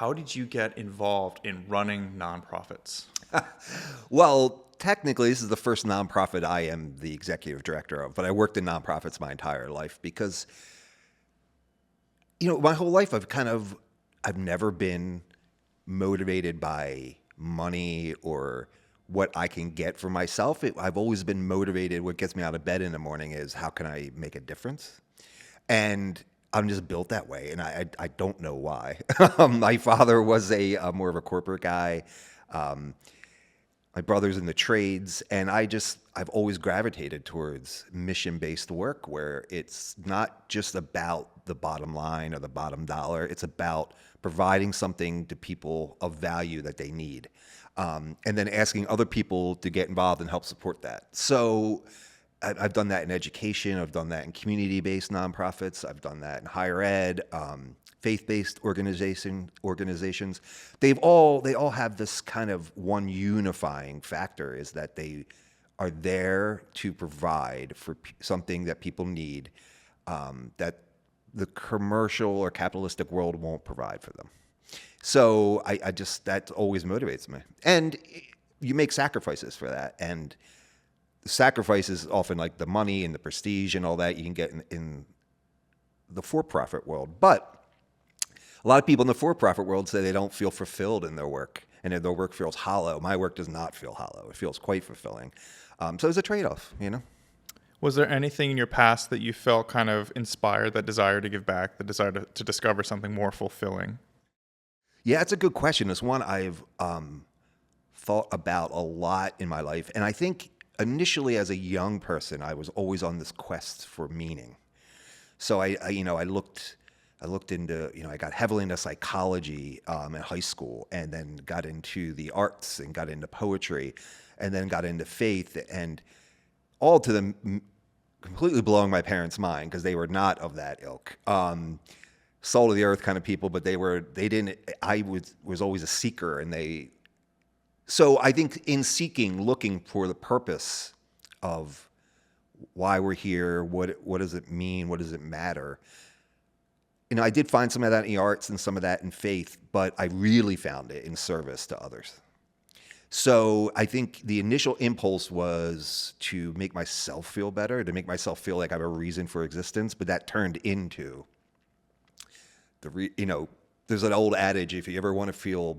how did you get involved in running nonprofits? Well, technically, this is the first nonprofit I am the executive director of, but I worked in nonprofits my entire life because, my whole life I've never been motivated by money or what I can get for myself. I've always been motivated. What gets me out of bed in the morning is how can I make a difference? And I'm just built that way, and I don't know why. My father was more of a corporate guy. My brother's in the trades, and I've always gravitated towards mission-based work where it's not just about the bottom line or the bottom dollar. It's about providing something to people of value that they need, and then asking other people to get involved and help support that. So I've done that in education. I've done that in community-based nonprofits. I've done that in higher ed, faith-based organizations. They all have this kind of one unifying factor, is that they are there to provide for something that people need, that the commercial or capitalistic world won't provide for them. So that always motivates me. And you make sacrifices for that, and the sacrifice is often like the money and the prestige and all that you can get in the for-profit world. But a lot of people in the for-profit world say they don't feel fulfilled in their work, and their work feels hollow. My work does not feel hollow. It feels quite fulfilling. So it's a trade-off, Was there anything in your past that you felt kind of inspired, that desire to give back, the desire to discover something more fulfilling? Yeah, it's a good question. It's one I've thought about a lot in my life. And I think initially as a young person, I was always on this quest for meaning. So I looked into, I got heavily into psychology in high school, and then got into the arts and got into poetry, and then got into faith, and all to them completely blowing my parents' mind because they were not of that ilk. Soul of the earth kind of people, but I was always a seeker, and so I think in seeking, looking for the purpose of why we're here, what does it mean, what does it matter? I did find some of that in the arts and some of that in faith, but I really found it in service to others. So I think the initial impulse was to make myself feel better, to make myself feel like I have a reason for existence, but that turned into there's an old adage, if you ever want to feel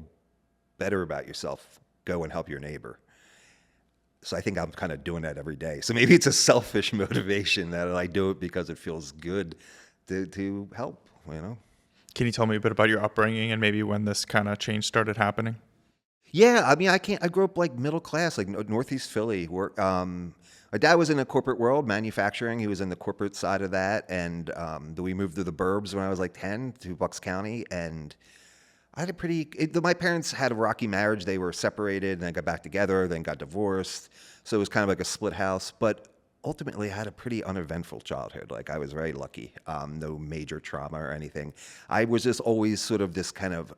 better about yourself, go and help your neighbor. So I think I'm kind of doing that every day. So maybe it's a selfish motivation that I do it because it feels good to help, Can you tell me a bit about your upbringing and maybe when this kind of change started happening? Yeah, I grew up like middle class, like Northeast Philly. My dad was in the corporate world, manufacturing. He was in the corporate side of that. And we moved to the burbs when I was like 10 to Bucks County. And I had my parents had a rocky marriage. They were separated and then got back together, then got divorced. So it was kind of like a split house. But ultimately, I had a pretty uneventful childhood. Like, I was very lucky. No major trauma or anything. I was just always sort of this kind of,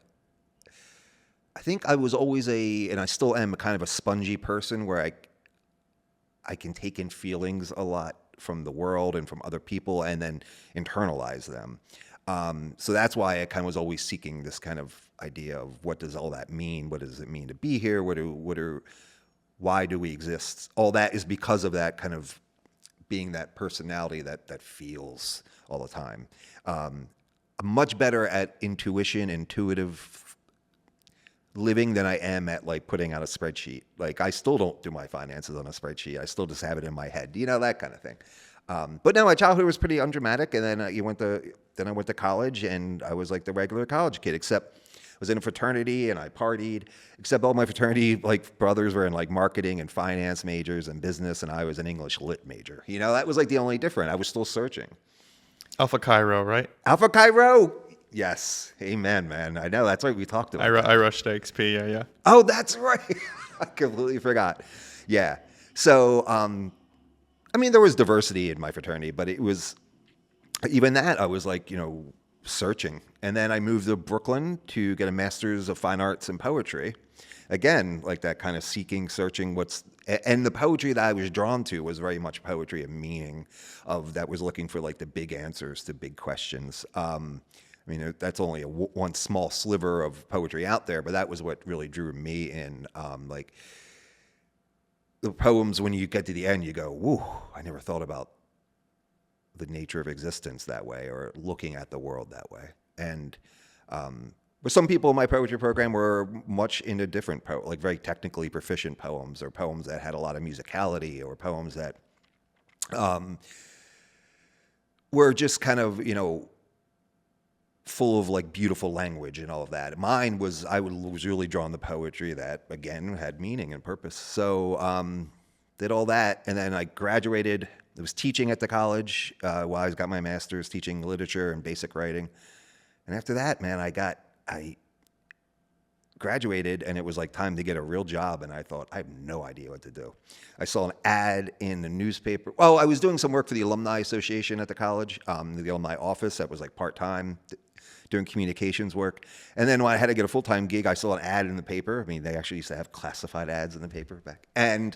I think I was always and I still am, kind of a spongy person where I can take in feelings a lot from the world and from other people and then internalize them. So that's why I kind of was always seeking this kind of idea of what does all that mean? What does it mean to be here? Why do we exist? All that is because of that kind of being that personality that feels all the time. I'm much better at intuitive living than I am at like putting out a spreadsheet. Like, I still don't do my finances on a spreadsheet. I still just have it in my head, that kind of thing. But no, my childhood was pretty undramatic. And then I went to college, and I was like the regular college kid, except I was in a fraternity and I partied, except all my fraternity like brothers were in like marketing and finance majors and business. And I was an English lit major. That was like the only difference. I was still searching. Alpha Chi Rho, right? Alpha Chi Rho. Yes. Amen, man. I know. That's right. We talked about I rushed to XP. Yeah. Oh, that's right. I completely forgot. Yeah. So, there was diversity in my fraternity, but it was, even that, I was like, searching. And then I moved to Brooklyn to get a master's of fine arts in poetry. Again, like that kind of seeking, searching and the poetry that I was drawn to was very much poetry of meaning, that was looking for like the big answers to big questions. I mean, that's only one small sliver of poetry out there, but that was what really drew me in. Like the poems, when you get to the end, you go, "Woo! I never thought about the nature of existence that way, or looking at the world that way." And but some people in my poetry program were much into different like very technically proficient poems, or poems that had a lot of musicality, or poems that were just kind of, full of like beautiful language and all of that. Mine was, I was really drawn to poetry that, again, had meaning and purpose. So did all that, and then I graduated. I was teaching at the college while I got my master's, teaching literature and basic writing. And after that, man, I graduated, and it was like time to get a real job, and I thought, I have no idea what to do. I saw an ad in the newspaper. Well, I was doing some work for the Alumni Association at the college, the alumni office that was like part-time, doing communications work. And then when I had to get a full-time gig, I saw an ad in the paper. I mean, they actually used to have classified ads in the paper back. And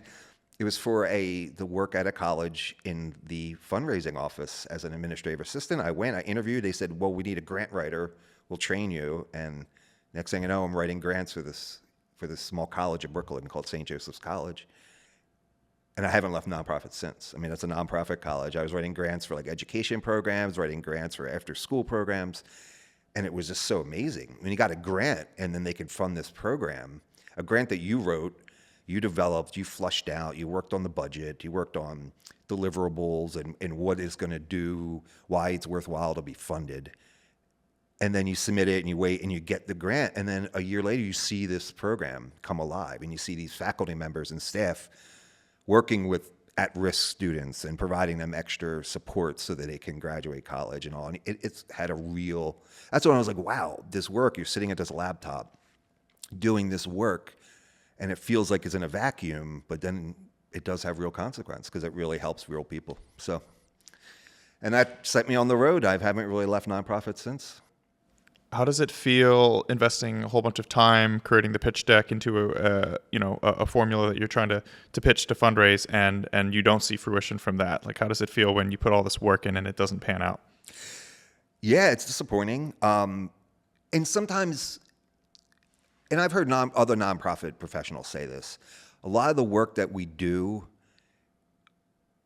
it was for the work at a college in the fundraising office as an administrative assistant. I went, I interviewed. They said, well, we need a grant writer. We'll train you. And next thing I know, I'm writing grants for this small college in Brooklyn called St. Joseph's College. And I haven't left nonprofit since. I mean, that's a nonprofit college. I was writing grants for like education programs, writing grants for after school programs. And it was just so amazing. I mean, you got a grant, and then they could fund this program. A grant that you wrote, you developed, you flushed out, you worked on the budget, you worked on deliverables and what it's going to do, why it's worthwhile to be funded. And then you submit it, and you wait, and you get the grant. And then a year later, you see this program come alive, and you see these faculty members and staff working with at-risk students and providing them extra support so that they can graduate college and all. And it's had a real, that's when I was like, wow, this work, you're sitting at this laptop doing this work, and it feels like it's in a vacuum, but then it does have real consequence because it really helps real people. So, and that set me on the road. I haven't really left nonprofit since. How does it feel investing a whole bunch of time creating the pitch deck into a formula that you're trying to pitch to fundraise, and you don't see fruition from that? Like, how does it feel when you put all this work in and it doesn't pan out? Yeah, it's disappointing. And sometimes, and I've heard other nonprofit professionals say this, a lot of the work that we do,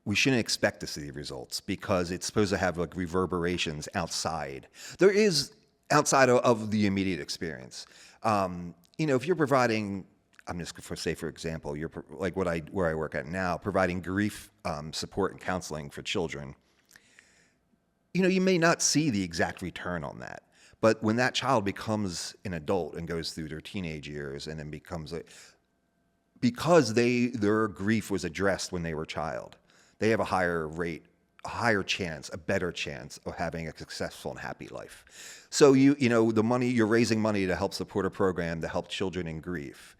we shouldn't expect to see the results because it's supposed to have like reverberations outside. There is outside of the immediate experience. If you're providing, I'm just for say, for example, you're like where I work at now, providing grief support and counseling for children. You may not see the exact return on that, but when that child becomes an adult and goes through their teenage years and then becomes because their grief was addressed when they were a child, they have a higher rate, a higher chance, a better chance of having a successful and happy life. So the money, you're raising money to help support a program to help children in grief.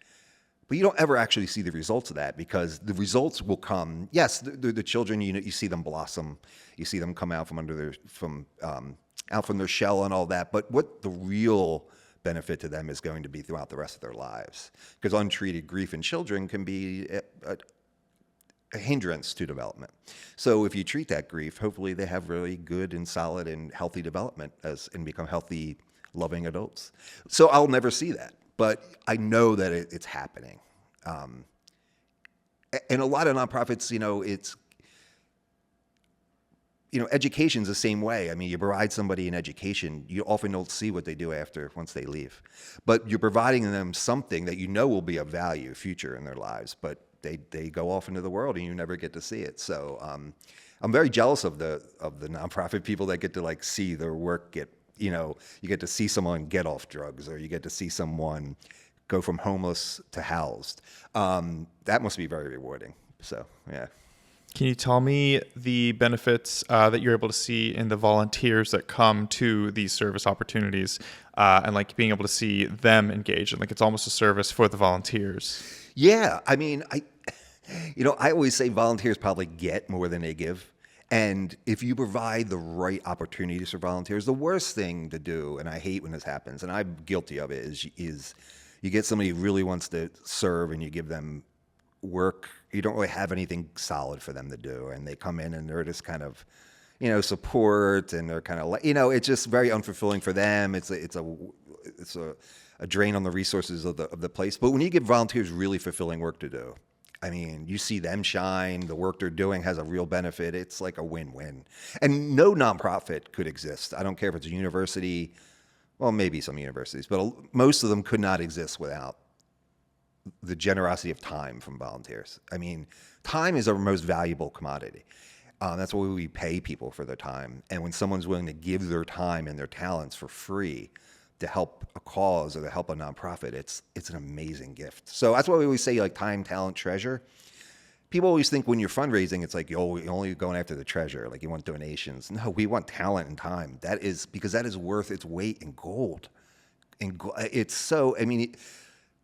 But you don't ever actually see the results of that because the results will come. Yes, the children, you see them blossom, you see them come out from under out from their shell and all that. But what the real benefit to them is going to be throughout the rest of their lives, because untreated grief in children can be a hindrance to development. So if you treat that grief, hopefully they have really good and solid and healthy development and become healthy, loving adults. So I'll never see that, but I know that it's happening. And a lot of nonprofits, education's the same way. I mean, you provide somebody an education, you often don't see what they do once they leave. But you're providing them something that will be of value future in their lives, but they go off into the world and you never get to see it. So I'm very jealous of the nonprofit people that get to like see their work you get to see someone get off drugs, or you get to see someone go from homeless to housed. That must be very rewarding. So, yeah. Can you tell me the benefits that you're able to see in the volunteers that come to these service opportunities, and like being able to see them engage, and like it's almost a service for the volunteers? Yeah, I mean, I always say volunteers probably get more than they give. And if you provide the right opportunities for volunteers, the worst thing to do, and I hate when this happens, and I'm guilty of it, is you get somebody who really wants to serve and you give them work. You don't really have anything solid for them to do. And they come in and they're just kind of, support, and they're kind of like, it's just very unfulfilling for them. It's a drain on the resources of the place. But when you give volunteers really fulfilling work to do, I mean, you see them shine. The work they're doing has a real benefit. It's like a win-win. And no nonprofit could exist. I don't care if it's a university. Well, maybe some universities, but most of them could not exist without the generosity of time from volunteers. I mean, time is our most valuable commodity. That's why we pay people for their time. And when someone's willing to give their time and their talents for free to help a cause or to help a nonprofit, it's an amazing gift. So that's why we always say, like, time, talent, treasure. People always think when you're fundraising, it's like, you're only going after the treasure, like you want donations. No, we want talent and time. That is because that is worth its weight in gold. It's so, I mean,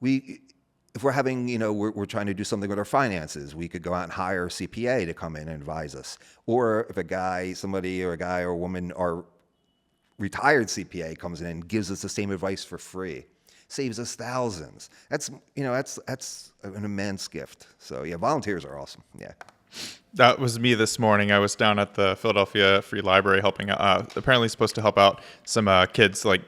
if we're having, we're trying to do something with our finances, we could go out and hire a CPA to come in and advise us. Or if a guy or a woman, our retired CPA comes in and gives us the same advice for free, saves us thousands. That's an immense gift. So yeah, volunteers are awesome. Yeah. That was me this morning. I was down at the Philadelphia Free Library helping out, apparently supposed to help out some kids like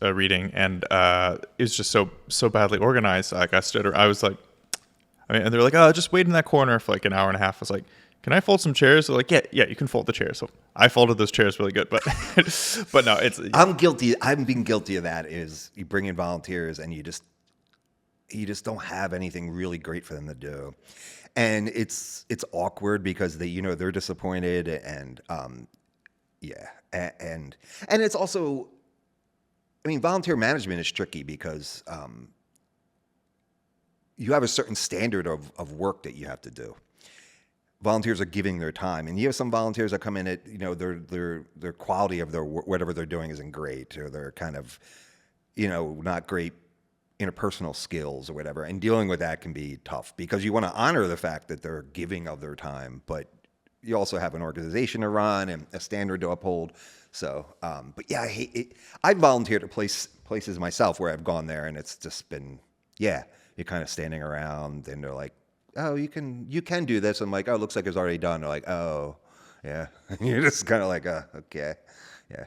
reading, and it was just so badly organized. Like I was like, and they're like, oh, just wait in that corner for like an hour and a half. I was like, can I fold some chairs? They're like, yeah, you can fold the chairs. So I folded those chairs really good, but but no, I'm guilty. I've been guilty of that. Is you bring in volunteers and you just don't have anything really great for them to do. And it's awkward because they're disappointed, and and it's also, I mean, volunteer management is tricky because you have a certain standard of work that you have to do. Volunteers are giving their time, and you have some volunteers that come in at their quality of their whatever they're doing isn't great, or they're kind of not great interpersonal skills or whatever, and dealing with that can be tough because you want to honor the fact that they're giving of their time, but you also have an organization to run and a standard to uphold. So, but yeah, I hate it. I volunteered at places myself where I've gone there, and it's just been, you're kind of standing around, and they're like, oh, you can do this. I'm like, oh, it looks like it's already done. They're like, oh, yeah. And you're just kind of like, okay, yeah.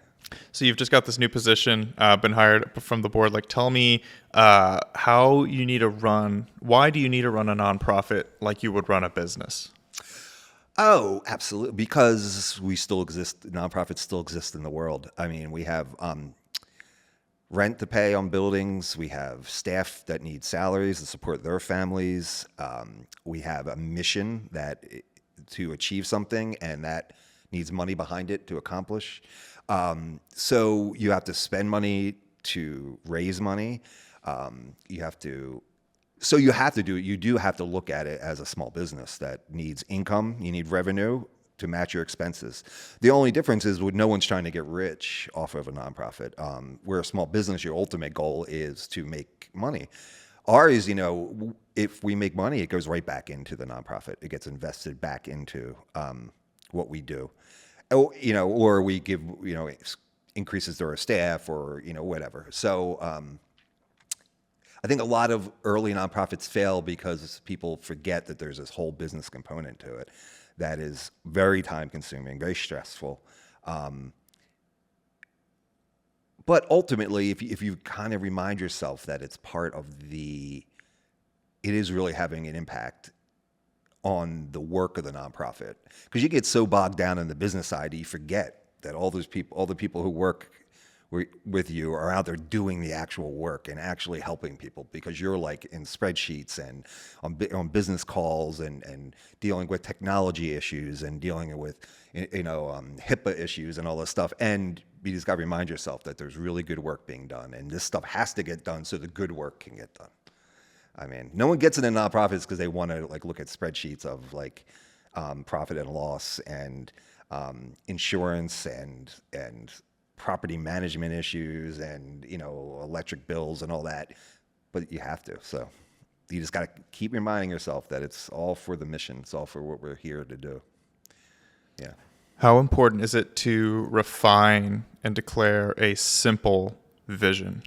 So you've just got this new position, been hired from the board. Like, tell me how you need to run. Why do you need to run a nonprofit like you would run a business? Oh, absolutely. Because we still exist. Nonprofits still exist in the world. I mean, we have rent to pay on buildings. We have staff that need salaries to support their families. We have a mission to achieve something, and that needs money behind it to accomplish. So you have to spend money to raise money. You do have to look at it as a small business that needs income. You need revenue to match your expenses. The only difference is no one's trying to get rich off of a nonprofit. We're a small business. Your ultimate goal is to make money. Ours, if we make money, it goes right back into the nonprofit. It gets invested back into what we do. Or we give, increases to our staff, or, whatever. So I think a lot of early nonprofits fail because people forget that there's this whole business component to it that is very time consuming, very stressful. But ultimately, if you kind of remind yourself that it's part of it is really having an impact on the work of the nonprofit, because you get so bogged down in the business side that you forget that all the people who work with you are out there doing the actual work and actually helping people, because you're like in spreadsheets and on business calls and dealing with technology issues and dealing with HIPAA issues and all this stuff. And you just got to remind yourself that there's really good work being done, and this stuff has to get done so the good work can get done. I mean, no one gets into nonprofits because they want to look at spreadsheets of profit and loss and insurance and property management issues and electric bills and all that. But you have to. So you just got to keep reminding yourself that it's all for the mission. It's all for what we're here to do. Yeah. How important is it to refine and declare a simple vision?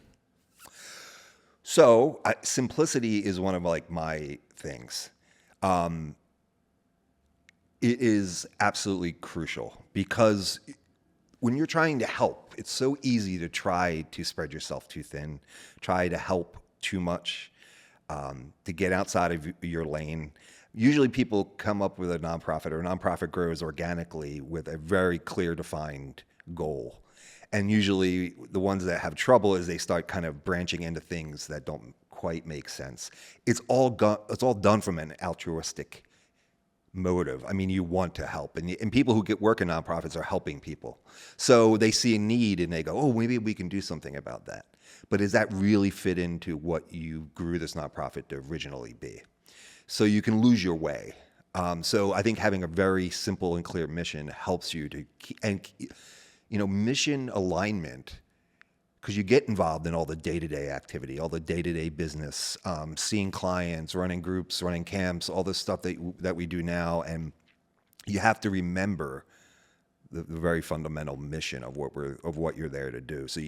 So simplicity is one of my things. It is absolutely crucial because when you're trying to help, it's so easy to try to spread yourself too thin, try to help too much, to get outside of your lane. Usually people come up with a nonprofit, or a nonprofit grows organically with a very clear defined goal. And usually the ones that have trouble is they start kind of branching into things that don't quite make sense. It's all done from an altruistic motive. I mean, you want to help, and people who work in nonprofits are helping people. So they see a need and they go, oh, maybe we can do something about that. But does that really fit into what you grew this nonprofit to originally be? So you can lose your way. So I think having a very simple and clear mission helps you to mission alignment, because you get involved in all the day-to-day activity, all the day-to-day business, seeing clients, running groups, running camps, all this stuff that we do now. And you have to remember the very fundamental mission of what you're there to do, so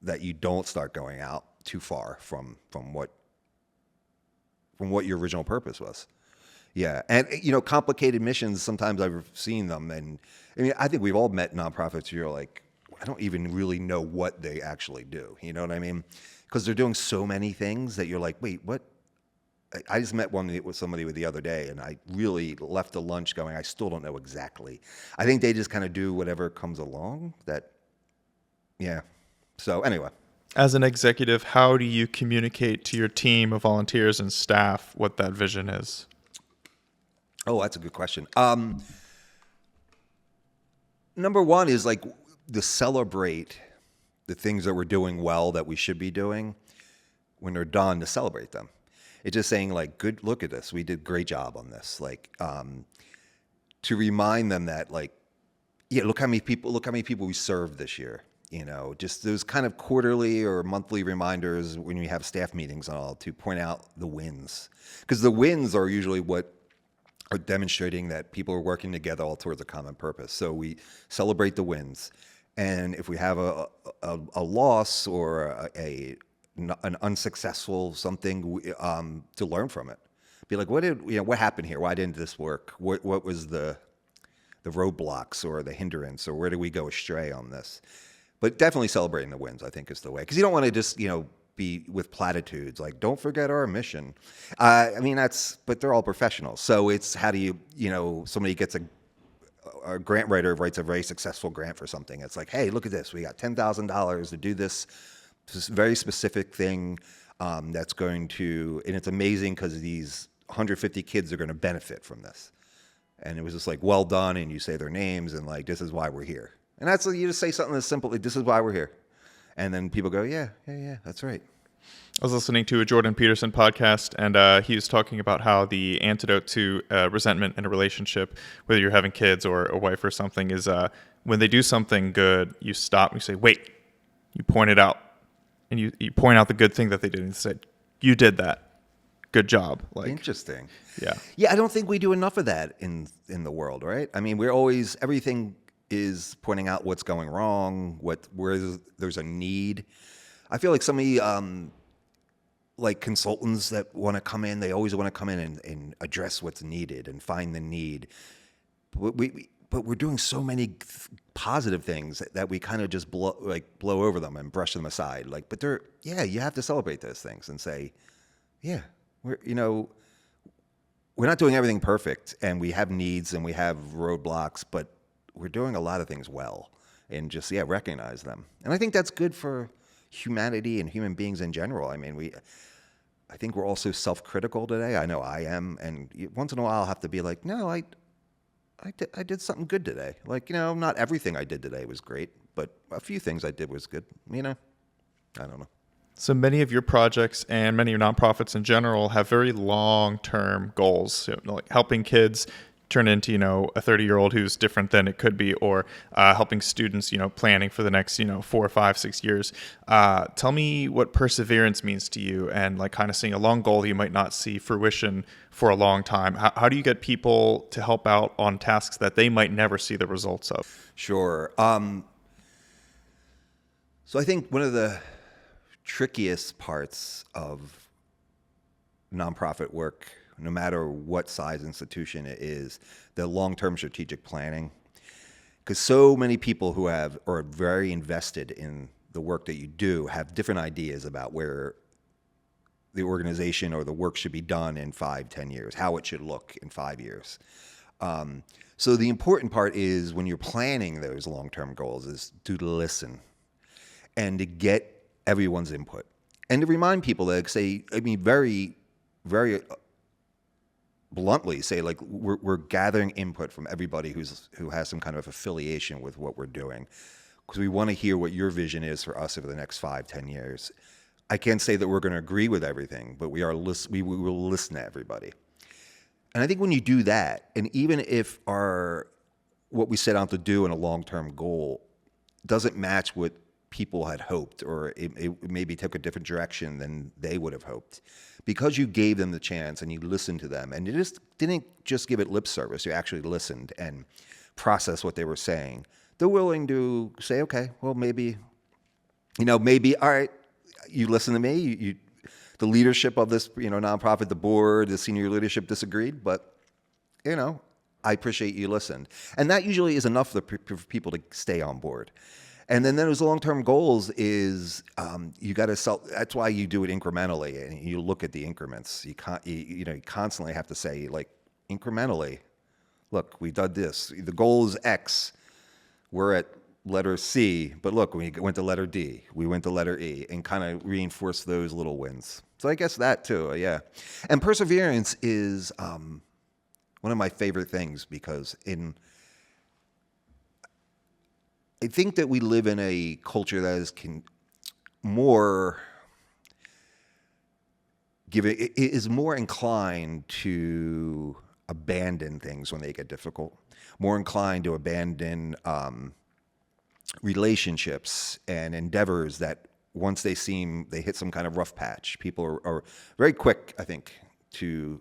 that you don't start going out too far from what your original purpose was. Yeah. And, complicated missions, sometimes I've seen them. And I mean, I think we've all met nonprofits who you're like, I don't even really know what they actually do. You know what I mean? Because they're doing so many things that you're like, wait, what? I just met somebody the other day, and I really left the lunch going, I still don't know exactly. I think they just kind of do whatever comes along yeah. So anyway. As an executive, how do you communicate to your team of volunteers and staff what that vision is? Oh, that's a good question. Number one is to celebrate the things that we're doing well that we should be doing. When they're done, to celebrate them. It's just saying good, look at this. We did a great job on this. To remind them that look how many people we served this year. Just those kind of quarterly or monthly reminders when we have staff meetings and all, to point out the wins. Because the wins are usually what are demonstrating that people are working together all towards a common purpose. So we celebrate the wins. And if we have a loss or an unsuccessful something, to learn from it. Be like, what happened here? Why didn't this work? What was the roadblocks or the hindrance, or where did we go astray on this? But definitely celebrating the wins, I think, is the way. Because you don't want to just, be with platitudes like, don't forget our mission. But they're all professionals. So it's how do you, somebody gets a grant writer writes a very successful grant for something. It's like, hey, look at this. We got $10,000 to do this very specific thing that's going to, and it's amazing because these 150 kids are going to benefit from this. And it was just well done. And you say their names and this is why we're here. And that's, you just say something as simple, this is why we're here. And then people go, yeah, that's right. I was listening to a Jordan Peterson podcast, and he was talking about how the antidote to resentment in a relationship, whether you're having kids or a wife or something, is when they do something good, you stop and you say, wait, you point it out. And you point out the good thing that they did, and you say, you did that. Good job. Interesting. Yeah. Yeah, I don't think we do enough of that in the world, right? I mean, everything is pointing out what's going wrong, where there's a need. I feel like somebody, consultants that want to come in, they always want to come in and address what's needed and find the need. But we're doing so many positive things that we kind of just blow over them and brush them aside. But you have to celebrate those things and say, yeah, we're not doing everything perfect, and we have needs and we have roadblocks, but we're doing a lot of things well, and just, recognize them. And I think that's good for humanity and human beings in general. I mean, I think we're also self-critical today. I know I am. And once in a while I'll have to be like, no, I did something good today. Not everything I did today was great, but a few things I did was good. I don't know. So many of your projects and many of your nonprofits in general have very long-term goals, helping kids turn into, a 30-year-old who's different than it could be, or helping students, planning for the next, 4, 5, 6 years. Tell me what perseverance means to you, and kind of seeing a long goal you might not see fruition for a long time. How do you get people to help out on tasks that they might never see the results of? Sure. So I think one of the trickiest parts of nonprofit work, no matter what size institution it is, the long-term strategic planning. Because so many people who are very invested in the work that you do have different ideas about where the organization or the work should be done in 5, 10 years, how it should look in 5 years. So the important part is when you're planning those long-term goals is to listen and to get everyone's input and to remind people that say, I mean, very, very bluntly say, like, we're gathering input from everybody who has some kind of affiliation with what we're doing, because we want to hear what your vision is for us over the next 5, 10 years. I can't say that we're going to agree with everything, but we will listen to everybody. And I think when you do that, and even if what we set out to do in a long-term goal doesn't match what people had hoped, or it maybe took a different direction than they would have hoped, because you gave them the chance and you listened to them, and you just didn't just give it lip service, you actually listened and processed what they were saying, they're willing to say, okay, well, maybe, all right, you listen to me, the leadership of this, nonprofit, the board, the senior leadership disagreed, but, I appreciate you listened. And that usually is enough for people to stay on board. And then those long-term goals is you got to that's why you do it incrementally, and you look at the increments. You constantly have to say, like, incrementally, look, we've done this. The goal is X. We're at letter C, but look, we went to letter D, we went to letter E, and kind of reinforce those little wins. So I guess that too, yeah. And perseverance is one of my favorite things, because I think that we live in a culture that is more inclined to abandon things when they get difficult, more inclined to abandon relationships and endeavors that once they hit some kind of rough patch. People are very quick, I think, to,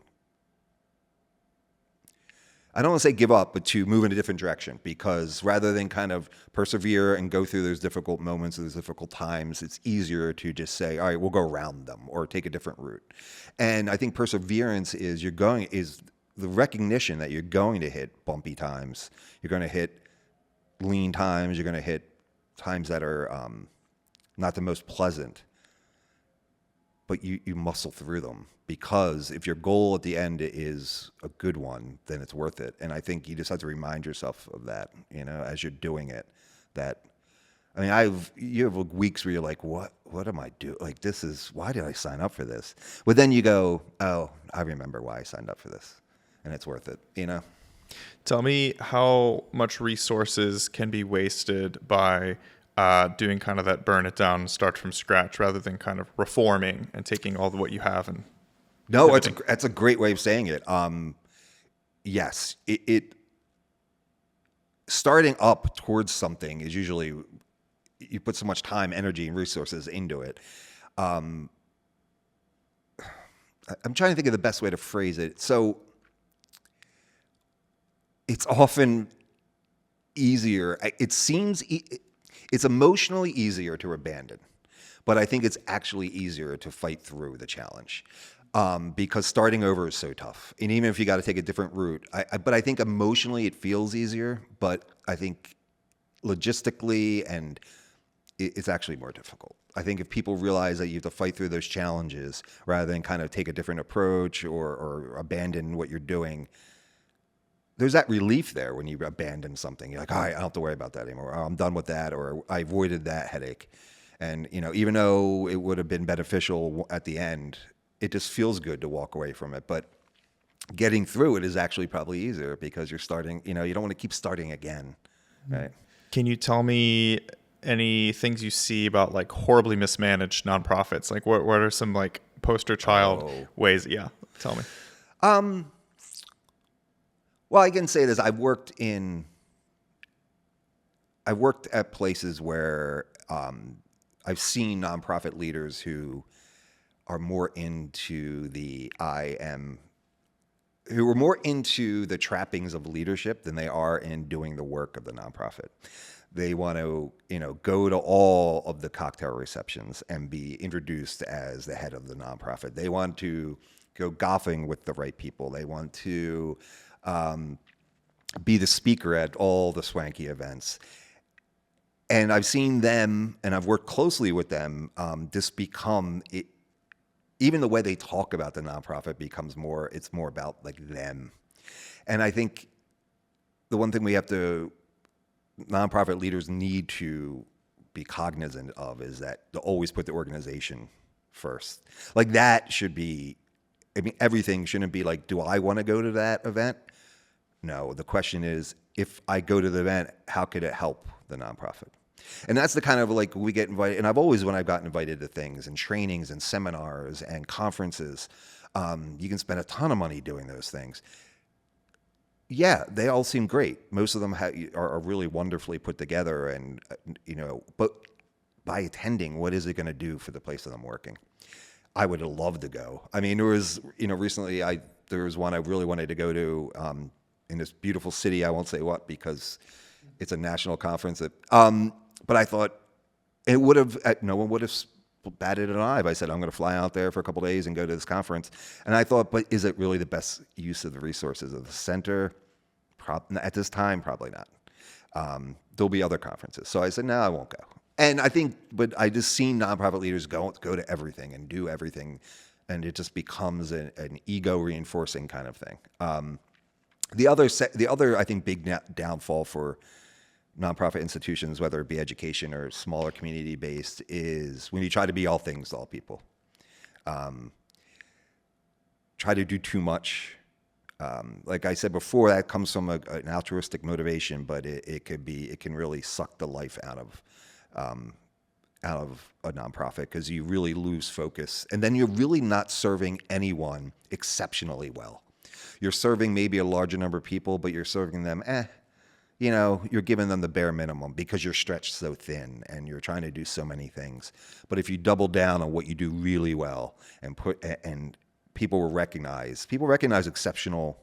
I don't want to say give up, but to move in a different direction, because rather than kind of persevere and go through those difficult moments, those difficult times, it's easier to just say, all right, we'll go around them or take a different route. And I think perseverance is the recognition that you're going to hit bumpy times. You're going to hit lean times. You're going to hit times that are not the most pleasant, but you muscle through them, because if your goal at the end is a good one, then it's worth it. And I think you just have to remind yourself of that, as you're doing it. That, I mean, you have weeks where you're like, what am I doing? Like, why did I sign up for this? But then you go, oh, I remember why I signed up for this, and it's worth it, Tell me how much resources can be wasted by doing kind of that burn it down and start from scratch, rather than kind of reforming and taking all of what you have and No, that's a great way of saying it. Yes, it starting up towards something is usually, you put so much time, energy, and resources into it. I'm trying to think of the best way to phrase it. So it's often easier. It's emotionally easier to abandon, but I think it's actually easier to fight through the challenge, because starting over is so tough. And even if you got to take a different route, but I think emotionally it feels easier, but I think logistically and it's actually more difficult. I think if people realize that you have to fight through those challenges rather than kind of take a different approach or abandon what you're doing, there's that relief there when you abandon something. You're like, all right, I don't have to worry about that anymore. I'm done with that, or I avoided that headache. And, even though it would have been beneficial at the end, it just feels good to walk away from it. But getting through it is actually probably easier, because you're starting, you don't want to keep starting again, right? Can you tell me any things you see about like horribly mismanaged nonprofits? Like what are some like poster child ways? Yeah, tell me. Well, I can say this. I've worked at places where I've seen nonprofit leaders who are more into who are more into the trappings of leadership than they are in doing the work of the nonprofit. They want to, go to all of the cocktail receptions and be introduced as the head of the nonprofit. They want to go golfing with the right people. They want to be the speaker at all the swanky events. And I've seen them, and I've worked closely with them, just become it. Even the way they talk about the nonprofit becomes it's more about like them. And I think the one thing nonprofit leaders need to be cognizant of is that to always put the organization first. Like that should be, everything shouldn't be like, do I want to go to that event? No, the question is, if I go to the event, how could it help the nonprofit? And that's the kind of like we get invited. And when I've gotten invited to things and trainings and seminars and conferences, you can spend a ton of money doing those things. Yeah, they all seem great. Most of them are really wonderfully put together. And, but by attending, what is it going to do for the place that I'm working? I would have loved to go. There was, recently there was one I really wanted to go to in this beautiful city. I won't say what because it's a national conference. But I thought no one would have batted an eye if I said, I'm going to fly out there for a couple of days and go to this conference. And I thought, but is it really the best use of the resources of the center? At this time, probably not. There'll be other conferences. So I said, no, I won't go. And but I just seen nonprofit leaders go to everything and do everything. And it just becomes an ego reinforcing kind of thing. The other, I think, big downfall for nonprofit institutions, whether it be education or smaller community based, is when you try to be all things to all people. Try to do too much. Like I said before, that comes from an altruistic motivation, but it can really suck the life out of a nonprofit because you really lose focus, and then you're really not serving anyone exceptionally well. You're serving maybe a larger number of people, but you're serving them you're giving them the bare minimum because you're stretched so thin and you're trying to do so many things. But if you double down on what you do really well and people will recognize exceptional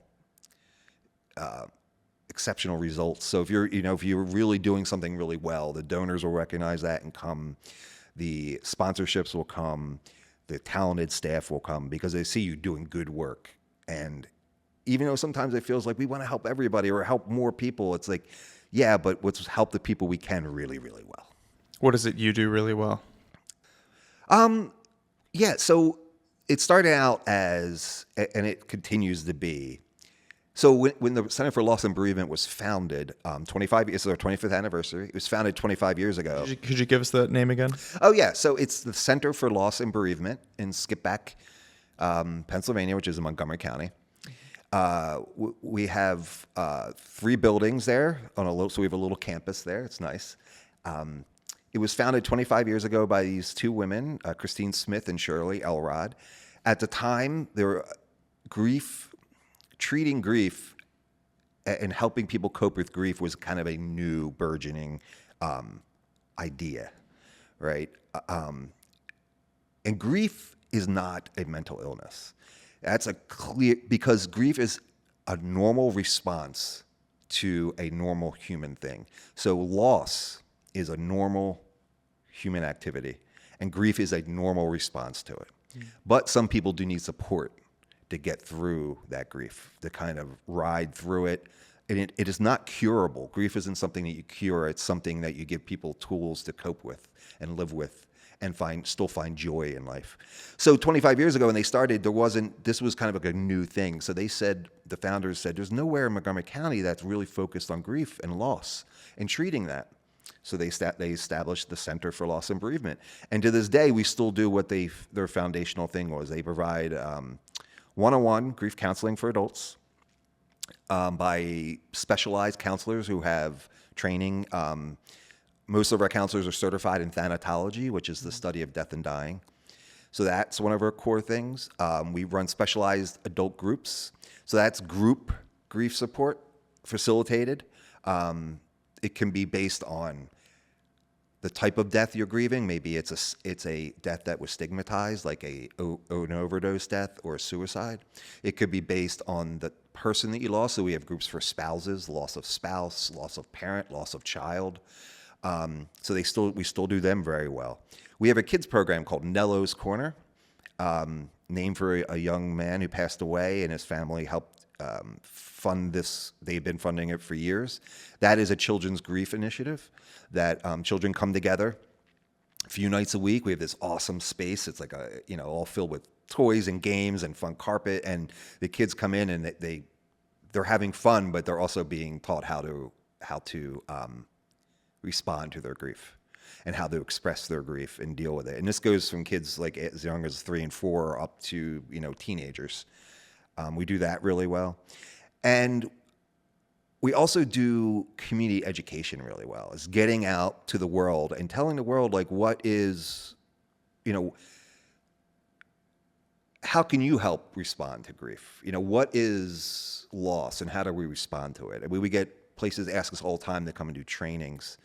results. So if you're really doing something really well, the donors will recognize that and come. The sponsorships will come. The talented staff will come because they see you doing good work. And even though sometimes it feels like we want to help everybody or help more people, it's like, yeah, but let's help the people we can really, really well. What is it you do really well? Yeah, so it started out as, and it continues to be. So when the Center for Loss and Bereavement was founded, it's our 25th anniversary. It was founded 25 years ago. Could you give us the name again? Oh, yeah. So it's the Center for Loss and Bereavement in Skippack, Pennsylvania, which is in Montgomery County. We have 3 buildings there so we have a little campus there. It's nice. It was founded 25 years ago by these 2 women, Christine Smith and Shirley Elrod. At the time, they were treating grief and helping people cope with grief was kind of a new burgeoning idea, right? And grief is not a mental illness. That's because grief is a normal response to a normal human thing. So loss is a normal human activity, and grief is a normal response to it. But some people do need support to get through that grief, to kind of ride through it. And it is not curable. Grief isn't something that you cure. It's something that you give people tools to cope with and live with and still find joy in life. So 25 years ago when they started, this was kind of like a new thing. So the founders said, there's nowhere in Montgomery County that's really focused on grief and loss and treating that. So they established the Center for Loss and Bereavement. And to this day, we still do what their foundational thing was. They provide one-on-one grief counseling for adults by specialized counselors who have training. Most of our counselors are certified in thanatology, which is the study of death and dying. So that's one of our core things. We run specialized adult groups. So that's group grief support facilitated. It can be based on the type of death you're grieving. Maybe it's a death that was stigmatized, like an overdose death or a suicide. It could be based on the person that you lost. So we have groups for spouses, loss of spouse, loss of parent, loss of child. So we still do them very well. We have a kids program called Nello's Corner, named for a young man who passed away, and his family helped fund this. They've been funding it for years. That is a children's grief initiative that children come together a few nights a week. We have this awesome space. It's like all filled with toys and games and fun carpet, and the kids come in and they're having fun, but they're also being taught how to respond to their grief and how to express their grief and deal with it. And this goes from kids like as young as 3 and 4 up to teenagers. We do that really well. And we also do community education really well. It's getting out to the world and telling the world, like, what is, how can you help respond to grief? What is loss and how do we respond to it? I mean, we get places ask us all the time to come and do trainings.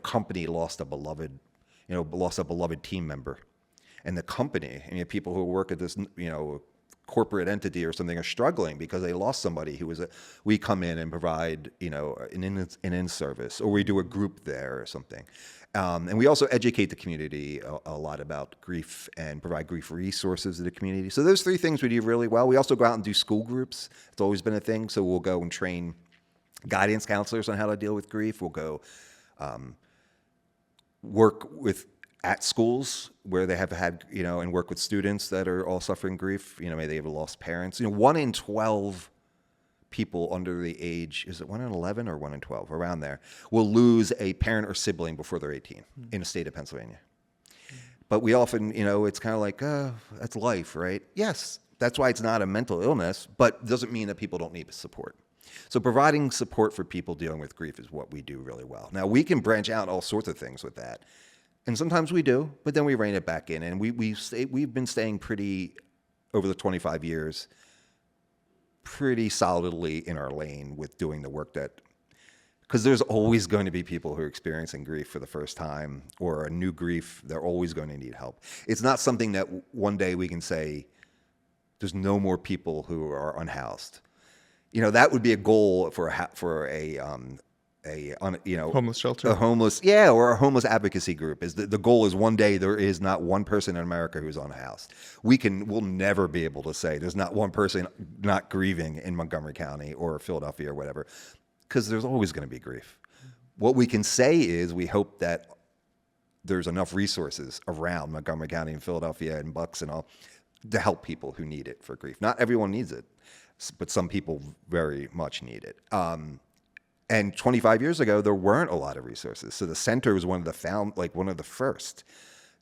Company lost a beloved team member. And the company, and people who work at this, corporate entity or something are struggling because they lost somebody who was we come in and provide, an in-service, or we do a group there or something. And we also educate the community a lot about grief and provide grief resources to the community. So those 3 things we do really well. We also go out and do school groups. It's always been a thing. So we'll go and train guidance counselors on how to deal with grief. We'll go work at schools where they have had, and work with students that are all suffering grief. Maybe they have lost parents. 1 in 12 people under the age, is it 1 in 11 or 1 in 12, around there, will lose a parent or sibling before they're 18 in the state of Pennsylvania. But we often, it's kind of like, that's life, right? Yes, that's why it's not a mental illness, but doesn't mean that people don't need support. So providing support for people dealing with grief is what we do really well. Now, we can branch out all sorts of things with that. And sometimes we do, but then we rein it back in. And we've been staying pretty, over the 25 years, pretty solidly in our lane with doing the work because there's always going to be people who are experiencing grief for the first time or a new grief. They're always going to need help. It's not something that one day we can say, there's no more people who are unhoused. That would be a goal for a homeless shelter, or a homeless advocacy group. Is the goal is one day there is not one person in America who's unhoused. We'll never be able to say there's not one person not grieving in Montgomery County or Philadelphia or whatever, because there's always going to be grief. What we can say is we hope that there's enough resources around Montgomery County and Philadelphia and Bucks and all to help people who need it for grief. Not everyone needs it, but some people very much need it. And 25 years ago, there weren't a lot of resources. So the center was one of the first.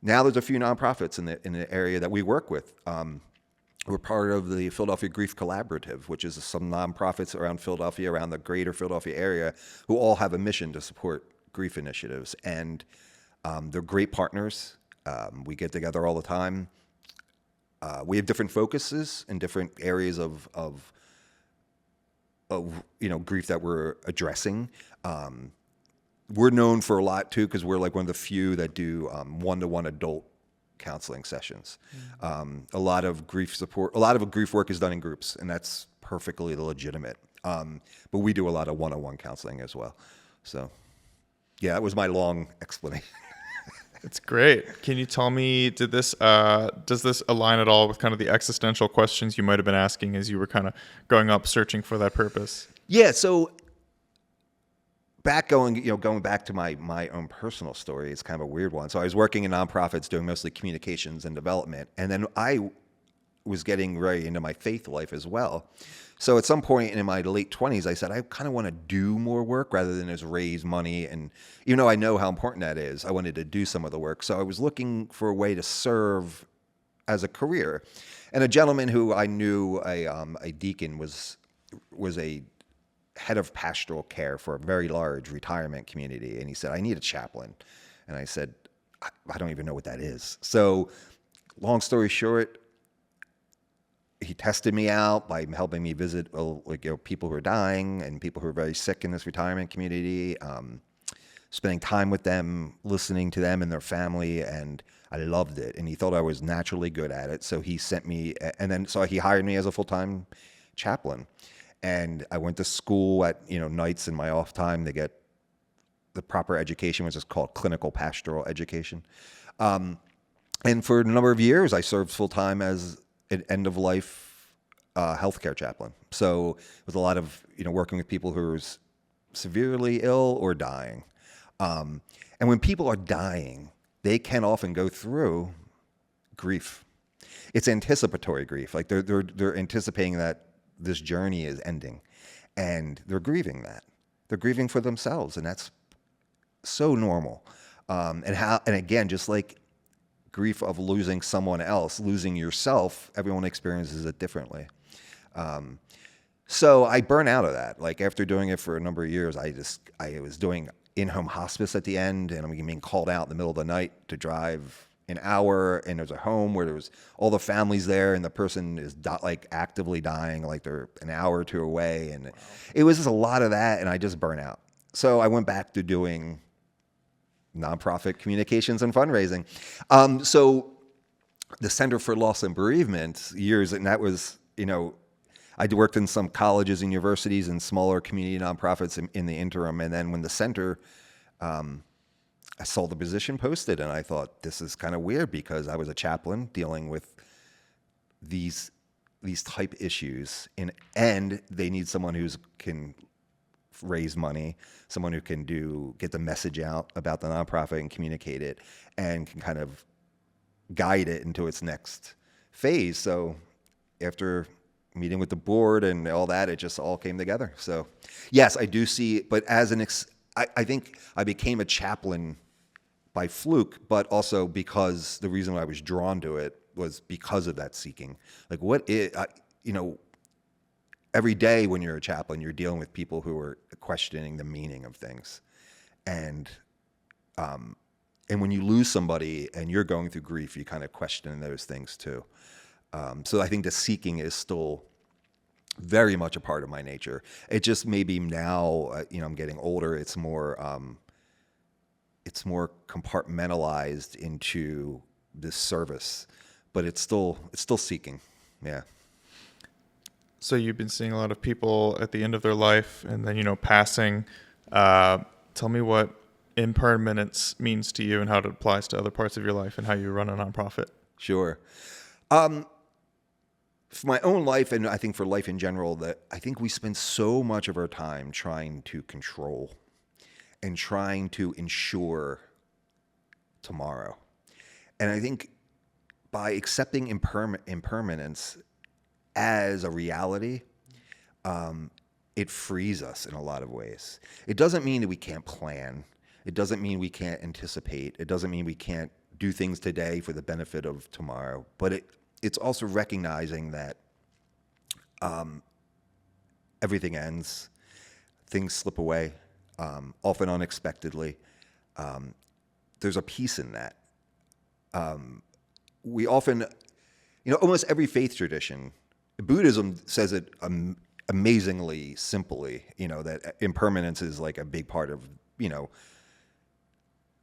Now there's a few nonprofits in the area that we work with. We're part of the Philadelphia Grief Collaborative, which is some nonprofits around Philadelphia, around the greater Philadelphia area, who all have a mission to support grief initiatives. And they're great partners. We get together all the time. We have different focuses in different areas of grief that we're addressing. We're known for a lot too because we're like one of the few that do one-to-one adult counseling sessions. A lot of grief work is done in groups, and that's perfectly legitimate. But we do a lot of one-on-one counseling as well. So, yeah, that was my long explanation. It's great. Can you tell me, does this align at all with kind of the existential questions you might have been asking as you were kind of going up searching for that purpose? Yeah. So going back to my own personal story, it's kind of a weird one. So I was working in nonprofits doing mostly communications and development. And then I was getting very into my faith life as well. So at some point in my late 20s, I said, I kind of want to do more work rather than just raise money. And even though I know how important that is, I wanted to do some of the work. So I was looking for a way to serve as a career. And a gentleman who I knew, a deacon, was a head of pastoral care for a very large retirement community. And he said, I need a chaplain. And I said, I don't even know what that is. So long story short, he tested me out by helping me visit people who are dying and people who are very sick in this retirement community. spending time with them, listening to them and their family, and I loved it. And he thought I was naturally good at it, so he sent me, and then so he hired me as a full-time chaplain. And I went to school at nights in my off time to get the proper education, which is called clinical pastoral education. And for a number of years, I served full-time as an end-of-life healthcare chaplain. So it was a lot of working with people who were severely ill or dying. And when people are dying, they can often go through grief. It's anticipatory grief. Like they're anticipating that this journey is ending, and they're grieving that. They're grieving for themselves, and that's so normal. And again, just like grief of losing someone else, losing yourself, everyone experiences it differently. So I burn out of that. Like after doing it for a number of years, I was doing in-home hospice at the end, and I'm being called out in the middle of the night to drive an hour, and there's a home where there was all the families there, and the person is like actively dying, like they're an hour or two away, and it was just a lot of that, and I just burn out. So I went back to doing nonprofit communications and fundraising. So the Center for Loss and Bereavement years, and that was, I worked in some colleges and universities and smaller community nonprofits in the interim. And then when the center, I saw the position posted, and I thought, this is kind of weird, because I was a chaplain dealing with these type issues, and they need someone who can raise money, someone who can get the message out about the nonprofit and communicate it, and can kind of guide it into its next phase. So after meeting with the board and all that, it just all came together. So yes, I do see, but as I think I became a chaplain by fluke, but also because the reason I was drawn to it was because of that seeking. Like every day when you're a chaplain, you're dealing with people who are questioning the meaning of things. And when you lose somebody and you're going through grief, you kind of question those things too. So I think the seeking is still very much a part of my nature. It just maybe now, I'm getting older. It's more compartmentalized into this service, but it's still seeking. Yeah. So you've been seeing a lot of people at the end of their life, and then passing. Tell me what impermanence means to you, and how it applies to other parts of your life, and how you run a nonprofit. Sure. For my own life, and I think for life in general, that I think we spend so much of our time trying to control and trying to ensure tomorrow. And I think by accepting impermanence as a reality, it frees us in a lot of ways. It doesn't mean that we can't plan. It doesn't mean we can't anticipate. It doesn't mean we can't do things today for the benefit of tomorrow. But it's also recognizing that everything ends, things slip away, often unexpectedly. There's a peace in that. We often, almost every faith tradition, Buddhism says it amazingly simply, that impermanence is like a big part of,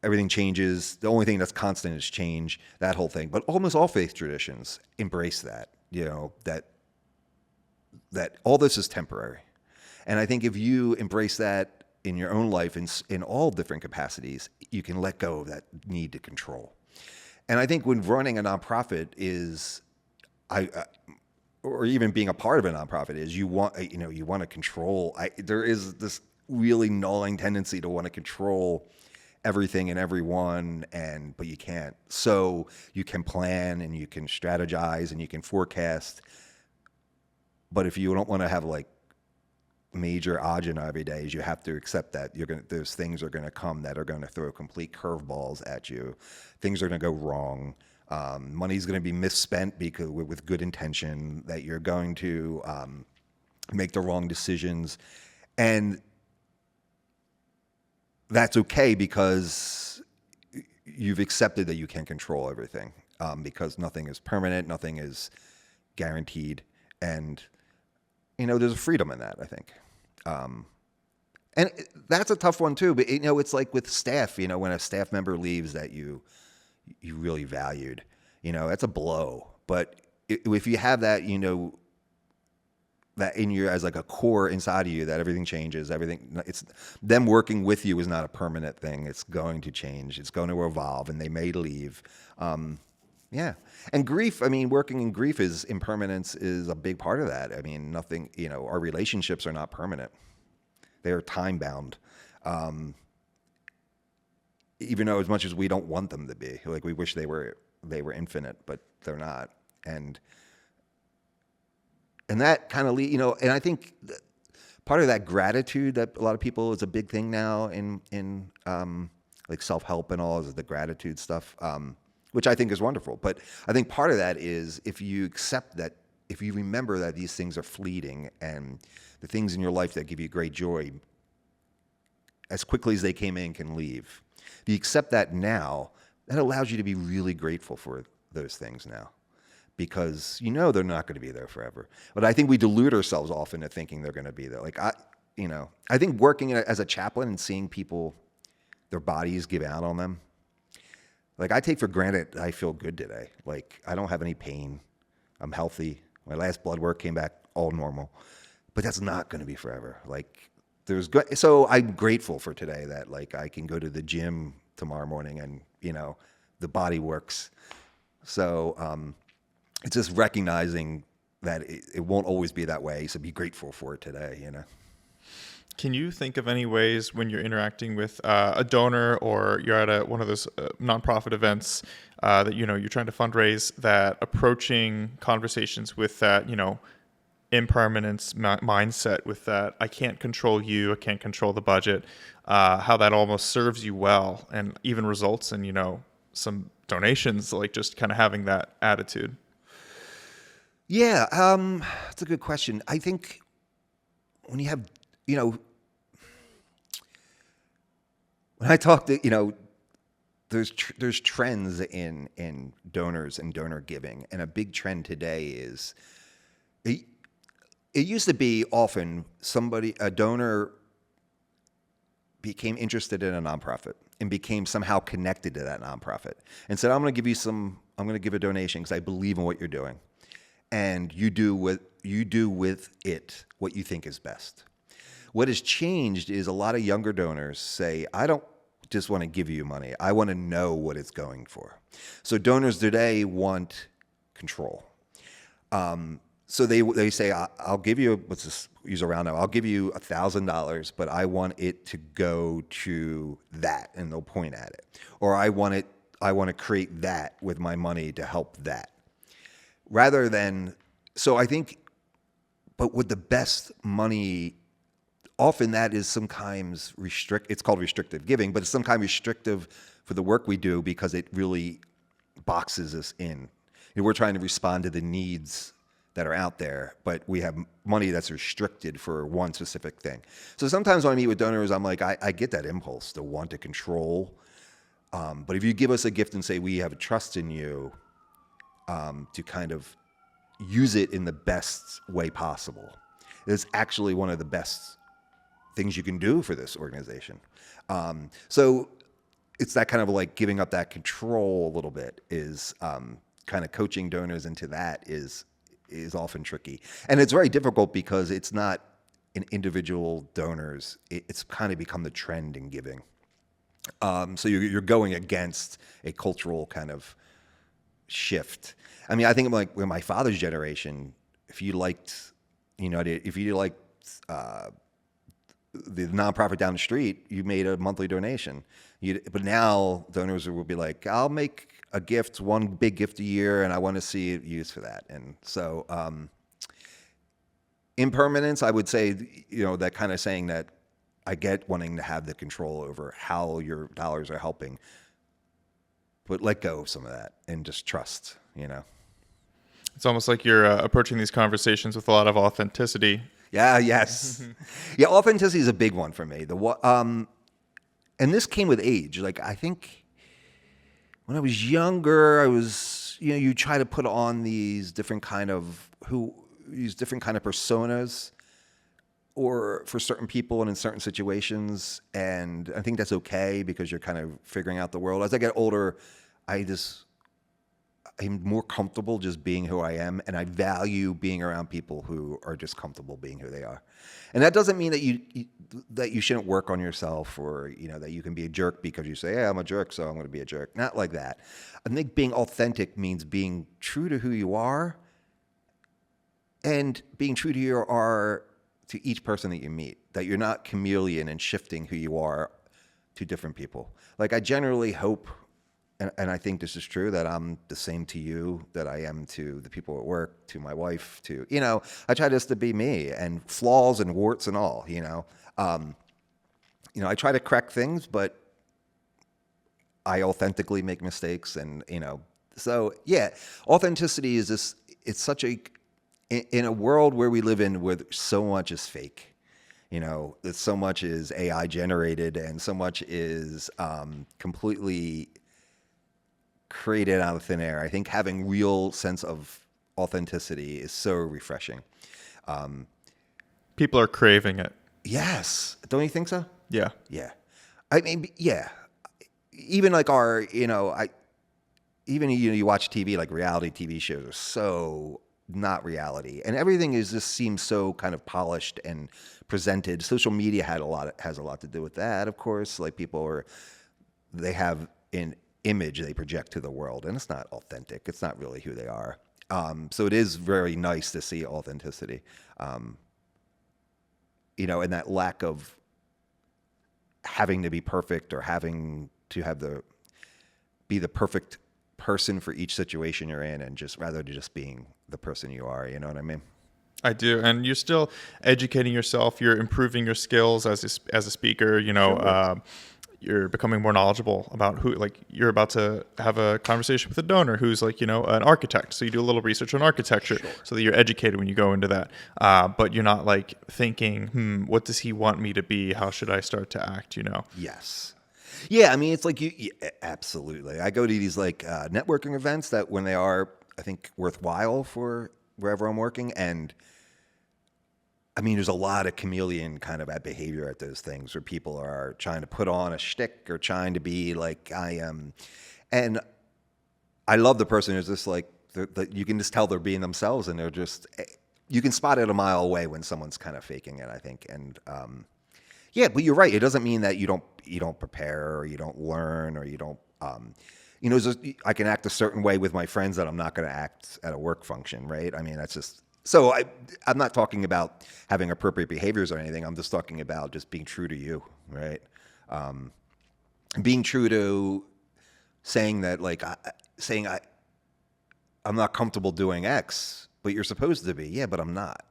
everything changes. The only thing that's constant is change, that whole thing. But almost all faith traditions embrace that, that all this is temporary. And I think if you embrace that in your own life in all different capacities, you can let go of that need to control. And I think when running a nonprofit or even being a part of a nonprofit is you want to control. There is this really gnawing tendency to want to control everything and everyone, but you can't. So you can plan and you can strategize and you can forecast. But if you don't want to have like major agita every day, you have to accept that those things are going to come that are going to throw complete curveballs at you. Things are going to go wrong. Money's going to be misspent because with good intention, that you're going to make the wrong decisions. And that's okay because you've accepted that you can't control everything, because nothing is permanent, nothing is guaranteed. And, there's a freedom in that, I think. And that's a tough one too. But it's like with staff. When a staff member leaves that you really valued, that's a blow. But if you have that, that in your as like a core inside of you, that everything changes. It's them working with you is not a permanent thing. It's going to change. It's going to evolve, and they may leave. Yeah. And grief, working in grief impermanence is a big part of that. Nothing, our relationships are not permanent. They are time bound. Even though as much as we don't want them to be, like we wish they were infinite, but they're not. And that kind of, and I think part of that gratitude that a lot of people is a big thing now in like self-help and all is the gratitude stuff, which I think is wonderful. But I think part of that is if you accept that, if you remember that these things are fleeting and the things in your life that give you great joy, as quickly as they came in, can leave. If you accept that now, that allows you to be really grateful for those things now, because they're not going to be there forever. But I think we delude ourselves often into thinking they're going to be there. Like I think working as a chaplain and seeing people, their bodies give out on them. Like I take for granted I feel good today. Like I don't have any pain. I'm healthy. My last blood work came back all normal. But that's not going to be forever. Like so I'm grateful for today that like I can go to the gym tomorrow morning and the body works. So it's just recognizing that it won't always be that way. So be grateful for it today. Can you think of any ways when you're interacting with a donor or you're at one of those nonprofit events that you're trying to fundraise, that approaching conversations with that impermanence mindset, with that I can't control you, I can't control the budget, how that almost serves you well and even results in some donations, like just kind of having that attitude? Yeah, that's a good question. I think when you have when I talk to there's trends in donors and donor giving, and a big trend today is it used to be often a donor became interested in a nonprofit and became somehow connected to that nonprofit and said, I'm going to give a donation because I believe in what you're doing. And you do with it what you think is best. What has changed is a lot of younger donors say, I don't just want to give you money. I want to know what it's going for. So donors today want control. So they say, I'll give you, let's just use a round number, I'll give you $1,000, but I want it to go to that, and they'll point at it. Or I want to create that with my money to help that. Rather than, so I think, but with the best money, often that is sometimes it's called restrictive giving, but it's sometimes restrictive for the work we do because it really boxes us in. We're trying to respond to the needs that are out there, but we have money that's restricted for one specific thing. So sometimes when I meet with donors, I'm like, I get that impulse to want to control. But if you give us a gift and say, we have a trust in you, to kind of use it in the best way possible, it's actually one of the best things you can do for this organization. So it's that kind of like giving up that control a little bit is kind of coaching donors into that is often tricky. And it's very difficult because it's not an individual donors. It's kind of become the trend in giving. So you're going against a cultural kind of shift. I think like with my father's generation, if you liked the nonprofit down the street, you made a monthly donation. But now donors will be like, I'll make a gift, one big gift a year, and I want to see it used for that. And so impermanence, I would say, that kind of saying that I get wanting to have the control over how your dollars are helping, but let go of some of that and just trust, It's almost like you're approaching these conversations with a lot of authenticity. Yeah, yes. Yeah, authenticity is a big one for me. And this came with age. Like, I think when I was younger, I was, you try to put on these different kind of personas or for certain people and in certain situations. And I think that's okay because you're kind of figuring out the world. As I get older, I'm more comfortable just being who I am, and I value being around people who are just comfortable being who they are. And that doesn't mean that you shouldn't work on yourself, or that you can be a jerk because you say, "Yeah, I'm a jerk, so I'm going to be a jerk." Not like that. I think being authentic means being true to who you are, and being true to to each person that you meet. That you're not chameleon and shifting who you are to different people. Like I generally hope. And I think this is true, that I'm the same to you that I am to the people at work, to my wife, I try just to be me, and flaws and warts and all, I try to correct things, but I authentically make mistakes. And, so yeah, authenticity is it's such in a world where we live in where so much is fake, that so much is AI generated and so much is completely created out of thin air. I think having real sense of authenticity is so refreshing. People are craving it. Yes. Don't you think so? Yeah. Yeah. I mean, yeah. Even like you watch TV, like reality TV shows are so not reality. And everything just seems so kind of polished and presented. Social media has a lot to do with that, of course. Like they have an image they project to the world, and it's not authentic. It's not really who they are. So it is very nice to see authenticity, and that lack of having to be perfect or having to be the perfect person for each situation you're in, and rather than just being the person you are. You know what I mean? I do, and you're still educating yourself. You're improving your skills as a speaker. Sure. You're becoming more knowledgeable about you're about to have a conversation with a donor who's an architect. So you do a little research on architecture so that you're educated when you go into that. But you're not thinking, what does he want me to be? How should I start to act? Yes. Yeah. I mean, it's absolutely. I go to these networking events that when they are, I think, worthwhile for wherever I'm working. And I mean, there's a lot of chameleon kind of behavior at those things where people are trying to put on a shtick or trying to be like I am. And I love the person who's just you can just tell they're being themselves, and you can spot it a mile away when someone's kind of faking it, I think. And yeah, but you're right. It doesn't mean that you don't prepare, or you don't learn, or you don't, I can act a certain way with my friends that I'm not going to act at a work function, right? I mean, that's just. So I'm not talking about having appropriate behaviors or anything. I'm just talking about just being true to you, right? Being true to saying that, I'm not comfortable doing X, but you're supposed to be. Yeah, but I'm not.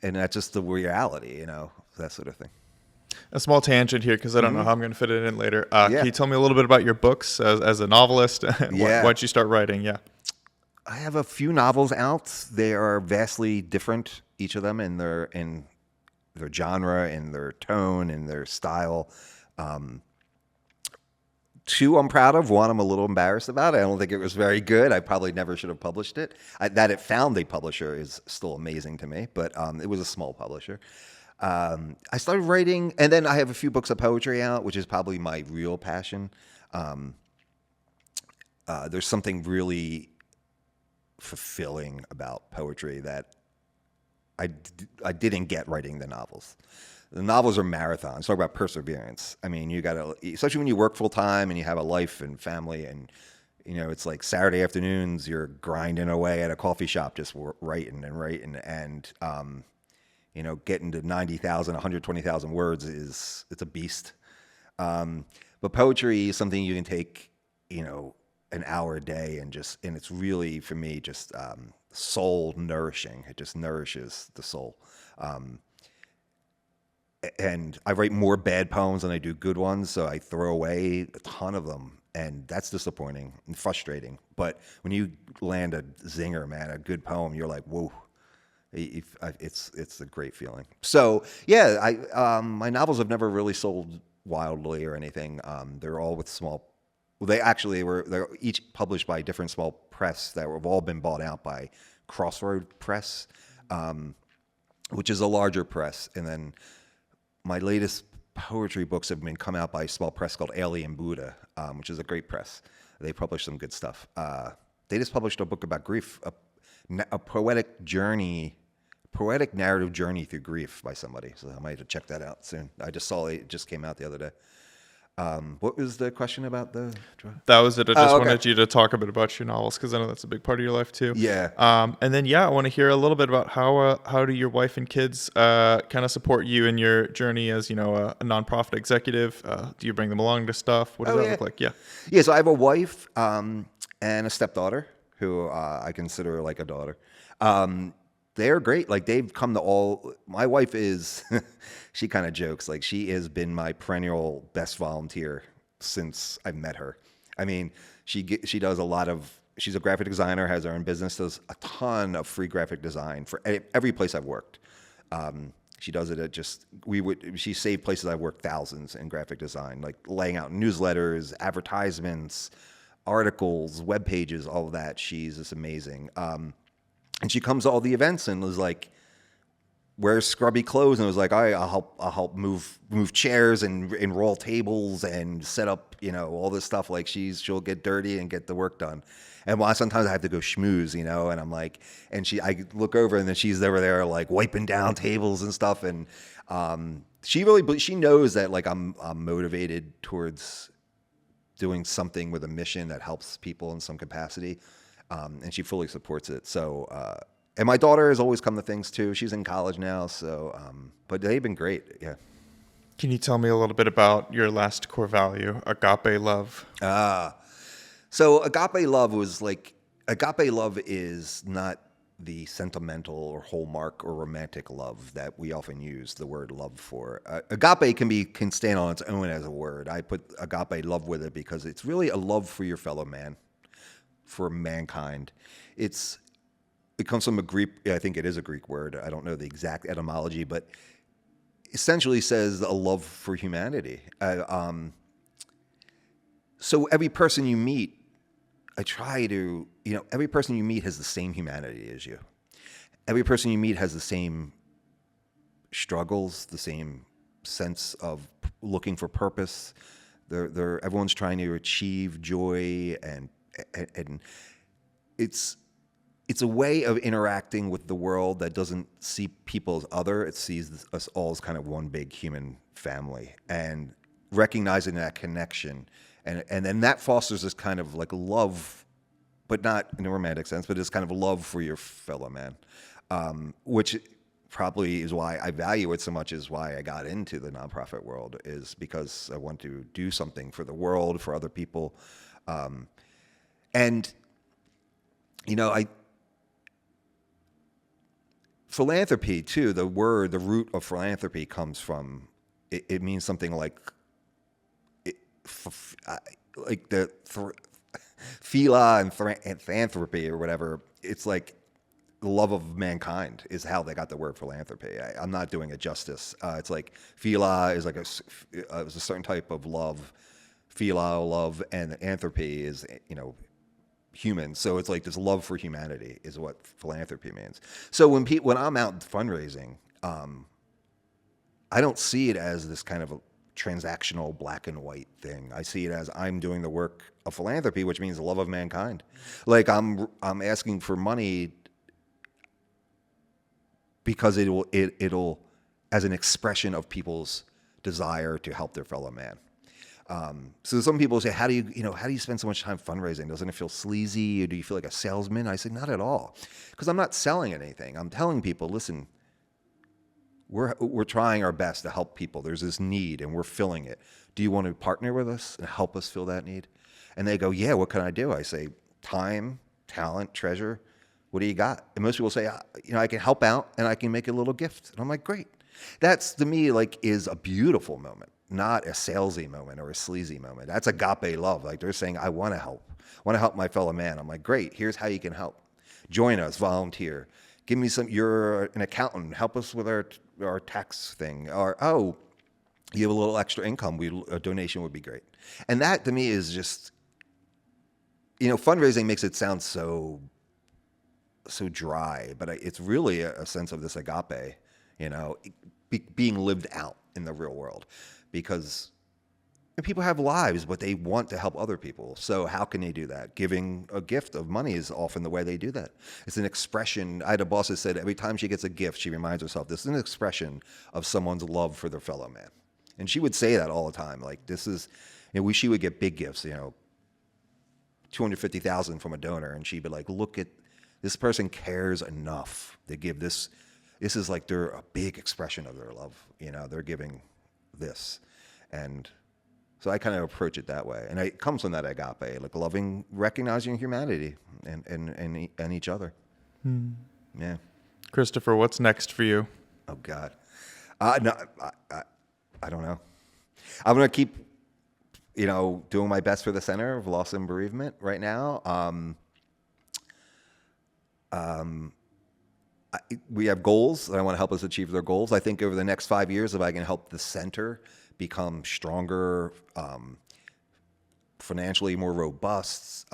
And that's just the reality, that sort of thing. A small tangent here, because I don't know how I'm going to fit it in later. Yeah. Can you tell me a little bit about your books as a novelist? Yeah. Why'd you start writing? Yeah. I have a few novels out. They are vastly different, each of them, in their genre, in their tone, in their style. Two I'm proud of. One I'm a little embarrassed about. I don't think it was very good. I probably never should have published it. That it found a publisher is still amazing to me, but it was a small publisher. I started writing, and then I have a few books of poetry out, which is probably my real passion. There's something really fulfilling about poetry that I didn't get writing the novels. The novels are marathons. Talk about perseverance. I mean, you got to, especially when you work full time and you have a life and family, and it's like Saturday afternoons, you're grinding away at a coffee shop, just writing and getting to 90,000, 120,000 words it's a beast. But poetry is something you can take, an hour a day, and it's really, for me, just soul nourishing. It just nourishes the soul. And I write more bad poems than I do good ones, so I throw away a ton of them, and that's disappointing and frustrating. But when you land a zinger, man, a good poem, you're like, whoa. It's a great feeling. So yeah, my novels have never really sold wildly or anything. They're all with small. Well, they're each published by a different small press that have all been bought out by Crossroad Press. which is a larger press. And then my latest poetry books have been come out by a small press called 𝐏𝐢𝐜𝐿, which is a great press. They publish some good stuff. They just published a book about grief, a poetic narrative journey through grief by somebody. So I might have to check that out soon. I just saw it just came out the other day. What was the question about the? That was it. I just okay. wanted you to talk a bit about your novels because I know that's a big part of your life too. Yeah. And then I want to hear a little bit about how do your wife and kids kind of support you in your journey as a nonprofit executive? Do you bring them along to stuff? What does that look like? Yeah. Yeah. So I have a wife and a stepdaughter who I consider like a daughter. They're great. Like they've come to all. My wife is, she kind of jokes like she has been my perennial best volunteer since I met her. I mean, she does a lot of. She's a graphic designer, has her own business, does a ton of free graphic design for every place I've worked. She does it at she saved places I've worked thousands in graphic design, like laying out newsletters, advertisements, articles, web pages, all of that. She's just amazing. And she comes to all the events and was like, wears scrubby clothes and was like, I'll help move chairs and roll tables and set up, all this stuff. Like she'll get dirty and get the work done. And sometimes I have to go schmooze, and I'm like, I look over and then she's over there like wiping down tables and stuff. And she knows that like I'm motivated towards doing something with a mission that helps people in some capacity. And she fully supports it. So, and my daughter has always come to things too. She's in college now. So, but they've been great. Yeah. Can you tell me a little bit about your last core value, Agape Love? So Agape Love Agape Love is not the sentimental or hallmark or romantic love that we often use the word love for. Agape can stand on its own as a word. I put Agape Love with it because it's really a love for your fellow man. For mankind. It comes from a Greek, I think it is a Greek word. I don't know the exact etymology, but essentially says a love for humanity. So every person you meet, every person you meet has the same humanity as you. Every person you meet has the same struggles, the same sense of looking for purpose. Everyone's trying to achieve joy and it's a way of interacting with the world that doesn't see people as other. It sees us all as kind of one big human family, and recognizing that connection, and then that fosters this kind of like love, but not in a romantic sense, but it's kind of love for your fellow man, which probably is why I value it so much, is why I got into the nonprofit world, is because I want to do something for the world, for other people. And, philanthropy too, the root of philanthropy comes from, it means something like the phila and philanthropy or whatever. It's like the love of mankind is how they got the word philanthropy. I'm not doing it justice. It's like phila is like is a certain type of love, phila love, and anthropy is, human. So it's like this love for humanity is what philanthropy means. So when I'm out fundraising, I don't see it as this kind of a transactional black and white thing. I see it as I'm doing the work of philanthropy, which means the love of mankind. Like I'm asking for money because it'll as an expression of people's desire to help their fellow man. So some people say, how do you spend so much time fundraising? Doesn't it feel sleazy? Or do you feel like a salesman? I say, not at all. Because I'm not selling anything. I'm telling people, listen, we're trying our best to help people. There's this need and we're filling it. Do you want to partner with us and help us fill that need? And they go, yeah, what can I do? I say, time, talent, treasure. What do you got? And most people say, I can help out and I can make a little gift. And I'm like, great. That's, to me, like, is a beautiful moment, not a salesy moment or a sleazy moment. That's agape love. Like, they're saying, I want to help my fellow man. I'm like, great, here's how you can help. Join us, volunteer. Give me you're an accountant, help us with our tax thing. Or, you have a little extra income, a donation would be great. And that, to me, is just, fundraising makes it sound so dry, but it's really a sense of this agape being lived out in the real world, because people have lives, but they want to help other people. So how can they do that? Giving a gift of money is often the way they do that. It's an expression. I had a boss that said every time she gets a gift, she reminds herself, this is an expression of someone's love for their fellow man. And she would say that all the time. Like, this is, she would get big gifts, $250,000 from a donor. And she'd be like, look at, this person cares enough to give this. This is like they're a big expression of their love. They're giving this. And so I kind of approach it that way. And it comes from that agape, like loving, recognizing humanity and each other. Yeah. Christopher, what's next for you? Oh, God. No, I don't know. I'm going to keep, doing my best for the Center of Loss and Bereavement right now. We have goals that I want to help us achieve their goals. I think over the next 5 years, if I can help the center become stronger, financially more robust,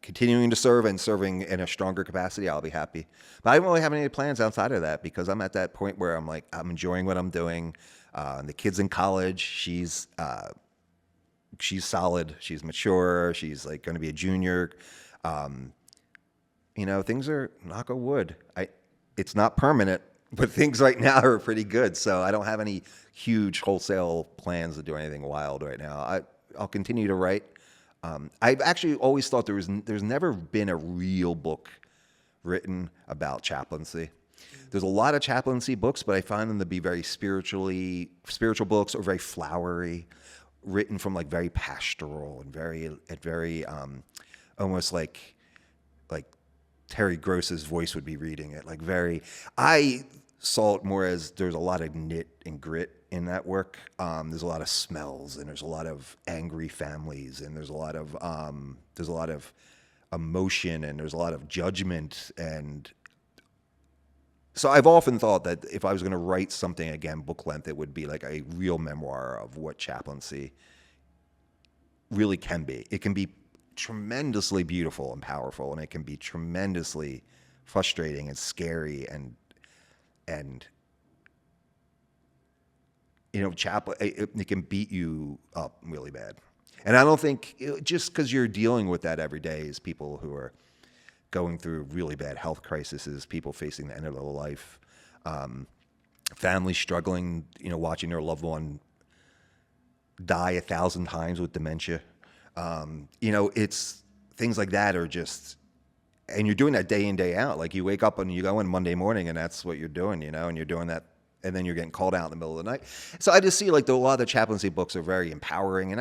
continuing to serve and serving in a stronger capacity, I'll be happy. But I don't really have any plans outside of that, because I'm at that point where I'm enjoying what I'm doing. The kid's in college. She's solid. She's mature. She's like going to be a junior. Things are, knock on wood. It's not permanent, but things right now are pretty good. So I don't have any huge wholesale plans to do anything wild right now. I'll continue to write. I've actually always thought there's never been a real book written about chaplaincy. There's a lot of chaplaincy books, but I find them to be very spiritual books, or very flowery, written from like very pastoral and very almost like Terry Gross's voice would be reading it. I saw it more as there's a lot of knit and grit in that work. There's a lot of smells, and there's a lot of angry families, and there's a lot of emotion, and there's a lot of judgment. And so I've often thought that if I was going to write something, again, book length, it would be like a real memoir of what chaplaincy really can be. It can be tremendously beautiful and powerful, and it can be tremendously frustrating and scary, and chaplain, it can beat you up really bad. And I don't think just because you're dealing with that every day is people who are going through really bad health crises, people facing the end of their life, families struggling, watching their loved one die 1,000 times with dementia. It's things like that are just, and you're doing that day in, day out. Like, you wake up and you go in Monday morning, and that's what you're doing, and you're doing that, and then you're getting called out in the middle of the night. So I just see a lot of the chaplaincy books are very empowering, and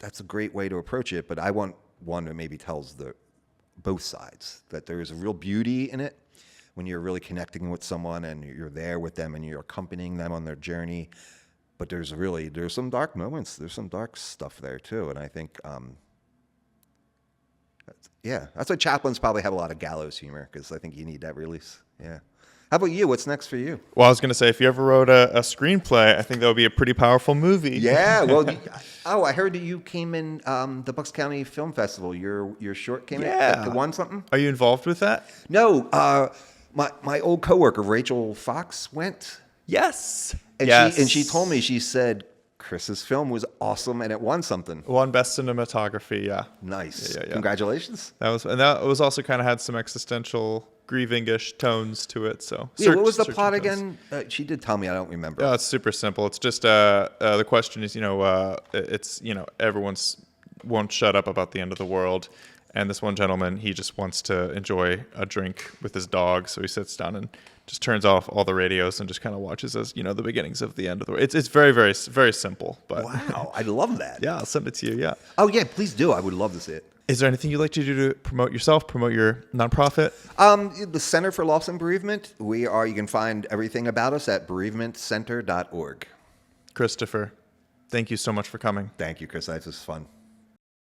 that's a great way to approach it. But I want one that maybe tells both sides, that there is a real beauty in it when you're really connecting with someone and you're there with them and you're accompanying them on their journey. But there's some dark moments. There's some dark stuff there too. And I think, that's why chaplains probably have a lot of gallows humor, because I think you need that release. Yeah. How about you? What's next for you? Well, I was going to say, if you ever wrote a screenplay, I think that would be a pretty powerful movie. Yeah. Well, I heard that you came in the Bucks County Film Festival. Your short came in. Yeah. Won something? Are you involved with that? No. My old coworker Rachel Fox went. Yes. And she told me, she said, Chris's film was awesome and it won something. Won Best Cinematography, yeah. Nice. Yeah. Congratulations. That was also kind of had some existential, grieving-ish tones to it. So what was the plot again? She did tell me, I don't remember. Yeah, it's super simple. It's just the question is, everyone's won't shut up about the end of the world. And this one gentleman, he just wants to enjoy a drink with his dog. So he sits down and just turns off all the radios and just kind of watches as, the beginnings of the end of the world. It's very, very, very simple. But wow, I love that. Yeah, I'll send it to you, yeah. Oh, yeah, please do. I would love to see it. Is there anything you'd like to do to promote yourself, promote your nonprofit? The Center for Loss and Bereavement. You can find everything about us at bereavementcenter.org. Christopher, thank you so much for coming. Thank you, Chris. This was fun.